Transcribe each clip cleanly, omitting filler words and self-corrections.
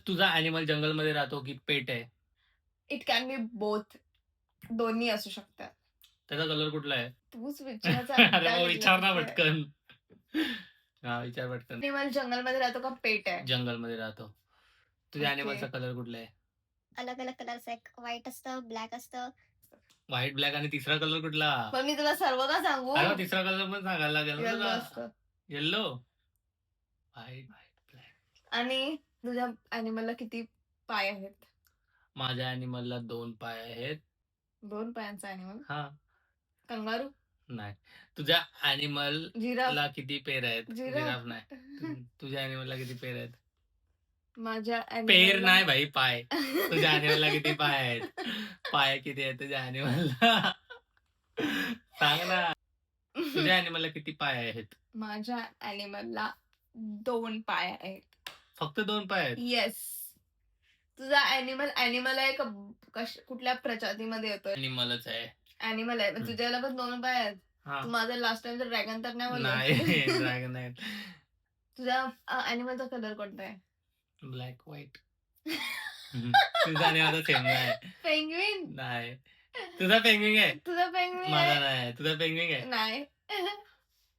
तुझा अॅनिमल जंगलमध्ये राहतो की पेट आहे? It can be both. दोन्ही असू शकतात. त्याचा कलर कुठला आहे? तूच विचारायचा अरे मग विचार ना पटकन. हा विचार पटकन. अॅनिमल जंगलमध्ये राहतो का पेट आहे? जंगलमध्ये राहतो. तुझ्या Okay. अॅनिमलचा कलर कुठला आहे? अलग अलग कलर्स आहेत. व्हाईट असतं, ब्लॅक असतं. व्हाईट, ब्लॅक आणि तिसरा कलर कुठला? पण मी तुला सर्व का सांगू? अरे मग तिसरा कलर पण सांगायला लागेल ना Yellow तुला. असतं. Yellow, white, black. आणि तुझ्या अॅनिमलला किती पाय आहेत? माझ्या अॅनिमलला 2 पाय आहेत. 2 पायांचा अॅनिमल. हा कंगारू? नाही. तुझ्या अॅनिमलला जिराफ? किती पेर आहेत? जिराफ. जिराफ नाही. तुझ्या अॅनिमलला किती पेर आहेत? माझ्या पेर नाही भाई, पाय. तुझ्या अॅनिमलला किती पाय आहेत? पाय किती आहेत तुझ्या अॅनिमलला? सांग ना. तुझ्या अॅनिमलला किती पाय आहेत? माझ्या अॅनिमलला 2 पाय आहेत. फक्त 2 पाय आहेत? येस. तुझा अॅनिमल आहे का? कुठल्या प्रजातीमध्ये येतोय? अॅनिमलच आहे. अॅनिमल आहे. पण तुझ्याला पण 2 पाय आहेत. हा. तू माझा लास्ट टाइम ड्रॅगन तर नाही बोलला? नाही, ड्रॅगन नाही. तुझ्या अॅनिमलचा कलर कोणता आहे? Black, white. तुझा अॅनिमलचा सेम नाही. पेंग्विन? नाही. तुझा पेंग्विन आहे? तुझा पेंग्विन माझा आहे? नाही. तुझा पेंग्विन आहे? नाही.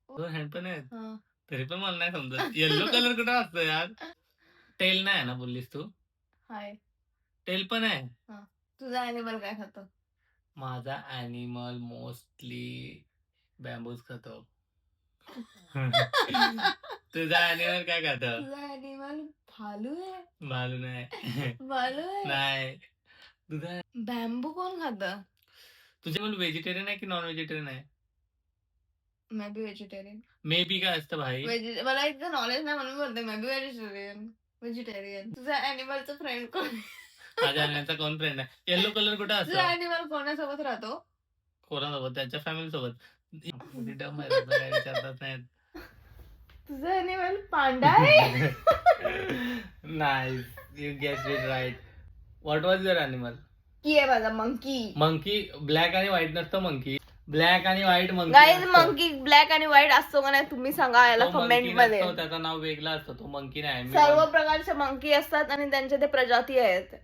2 हँड पण आहेत. हा. तरी पण मला नाही समजत. येल्लो कलर कुठं असतो यार? टेल नाही आहे ना बोललीस तू? हाय. टेल पण आहे? तुझा अॅनिमल काय खातो? माझा अॅनिमल मोस्टली बॅम्बूज खातो. तुझा अॅनिमल काय खातो? तुझा अॅनिमल भालू आहे? भालू नाही. भालू आहे? नाही. तुझा बॅम्बू कोण खातं? तुझे मला व्हेजिटेरियन आहे की नॉन व्हेजिटेरियन आहे? May be vegetarian. May be काय असतं भाई? मला इतकं नॉलेज नाही म्हणून बोलते. May be vegetarian. तुझा अॅनिमलचा फ्रेंड कोण? माझ्या अॅनिमलचा कोण फ्रेंड आहे? येल्लो कलर कुठं तुझा असतो? अॅनिमल कोणासोबत राहतो? कोणासोबत? त्यांच्या फॅमिली सोबत. डम आहे, काय विचारतात नाहीत. तुझा अॅनिमल पांडा आहे? नाही. You guess it right. What was your animal? की आहे माझा मंकी. मंकी ब्लॅक आणि व्हाईट नसतं. मंकी ब्लॅक आणि white monkey guys monkey black आणि व्हाईट असतो का नाही तुम्ही सांगा याला कमेंट मध्ये. त्याचं नाव वेगळं असतं. तो मंकी नाही. सर्व प्रकारचे मंकी असतात आणि त्यांच्या ते प्रजाती आहेत.